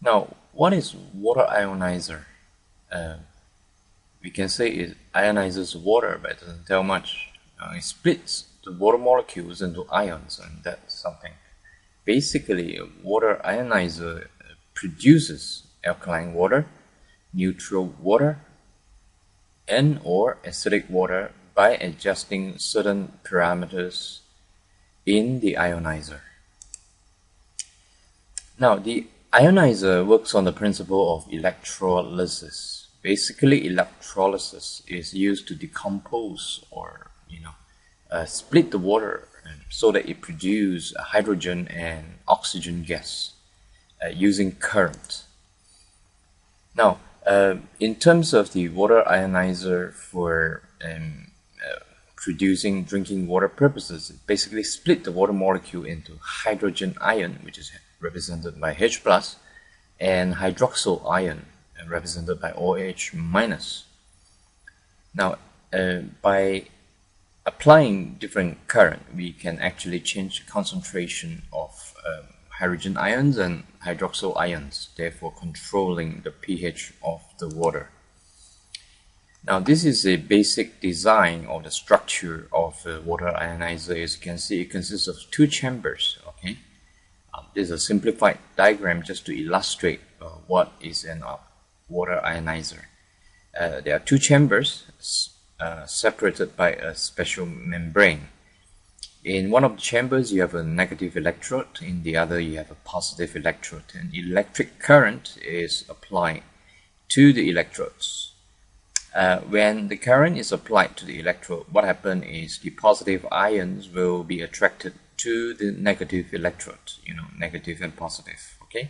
Now, what is water ionizer? We can say it ionizes water, but it doesn't tell much. It splits the water molecules into ions, and that's something. Basically, a water ionizer produces alkaline water, neutral water, and or acidic water by adjusting certain parameters in the ionizer. Now, the ionizer works on the principle of electrolysis. Basically, electrolysis is used to decompose or split the water so that it produces hydrogen and oxygen gas using current. Now, in terms of the water ionizer for producing drinking water purposes, it basically split the water molecule into hydrogen ion, which is represented by H+, and hydroxyl ion, represented by OH-. Now, by applying different current, we can actually change the concentration of hydrogen ions and hydroxyl ions, therefore controlling the pH of the water. Now, this is a basic design of the structure of a water ionizer. As you can see, it consists of two chambers. Okay, this is a simplified diagram just to illustrate what is an water ionizer. There are two chambers separated by a special membrane. In one of the chambers, you have a negative electrode. In the other, you have a positive electrode. And electric current is applied to the electrodes. When the current is applied to the electrode, what happens is the positive ions will be attracted to the negative electrode, negative and positive. Okay,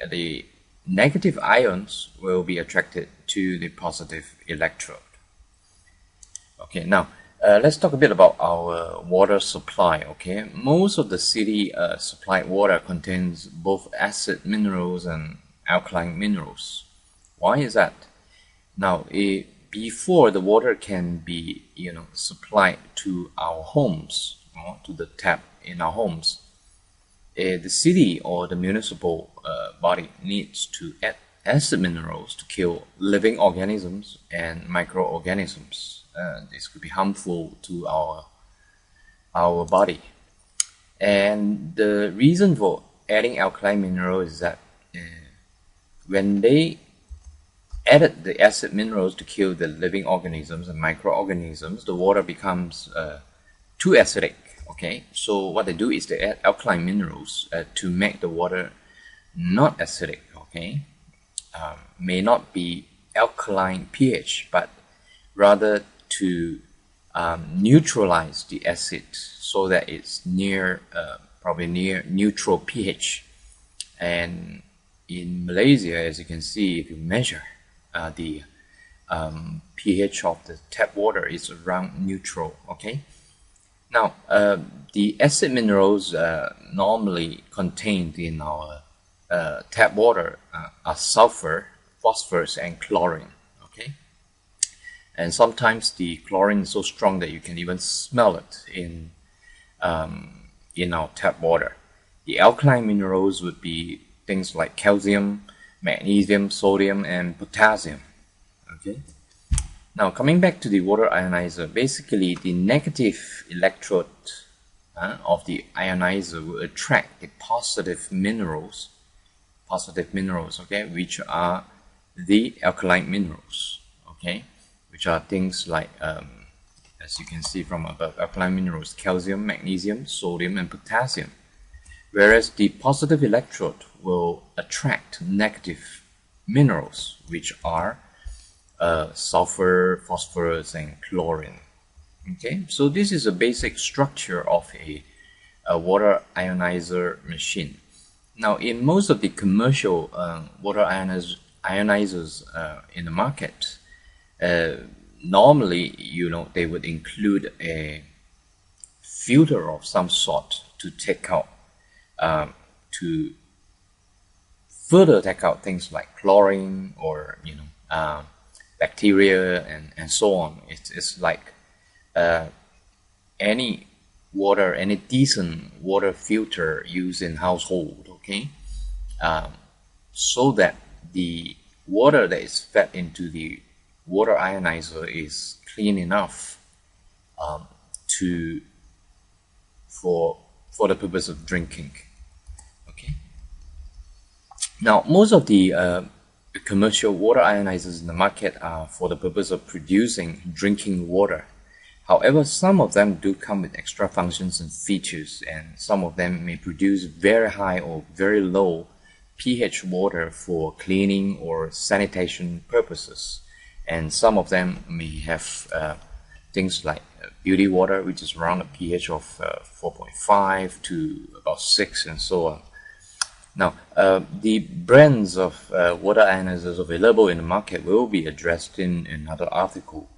and the negative ions will be attracted to the positive electrode. Okay, now let's talk a bit about our water supply. Okay, most of the city supplied water contains both acid minerals and alkaline minerals. Why is that? Now, before the water can be supplied to our homes, to the tap in our homes, the city or the municipal body needs to add acid minerals to kill living organisms and microorganisms. This could be harmful to our body. And the reason for adding alkaline mineral is that when they added the acid minerals to kill the living organisms and microorganisms, the water becomes too acidic. Okay, so what they do is they add alkaline minerals to make the water not acidic. Okay, may not be alkaline pH, but rather to neutralize the acid so that it's probably near neutral pH. And in Malaysia, as you can see, if you measure the pH of the tap water is around neutral. Okay, now the acid minerals normally contained in our tap water are sulfur, phosphorus, and chlorine. Okay, and sometimes the chlorine is so strong that you can even smell it in our tap water. The alkaline minerals would be things like calcium, magnesium, sodium, and potassium. Okay. Now, coming back to the water ionizer, basically the negative electrode of the ionizer will attract the positive minerals, okay, which are the alkaline minerals, okay, which are things like, as you can see from above, alkaline minerals, calcium, magnesium, sodium, and potassium. Whereas the positive electrode will attract negative minerals, which are sulfur, phosphorus, and chlorine. Okay, so this is a basic structure of a water ionizer machine. Now, in most of the commercial water ionizers in the market, normally, they would include a filter of some sort to take out to further take out things like chlorine or bacteria and so on. It's like any decent water filter used in household. Okay, so that the water that is fed into the water ionizer is clean enough for the purpose of drinking. Okay. Now, most of the commercial water ionizers in the market are for the purpose of producing drinking water. However, some of them do come with extra functions and features, and some of them may produce very high or very low pH water for cleaning or sanitation purposes. And some of them may have things like beauty water, which is around a pH of 4.5 to about 6 and so on. Now, the brands of water ionizers available in the market will be addressed in another article.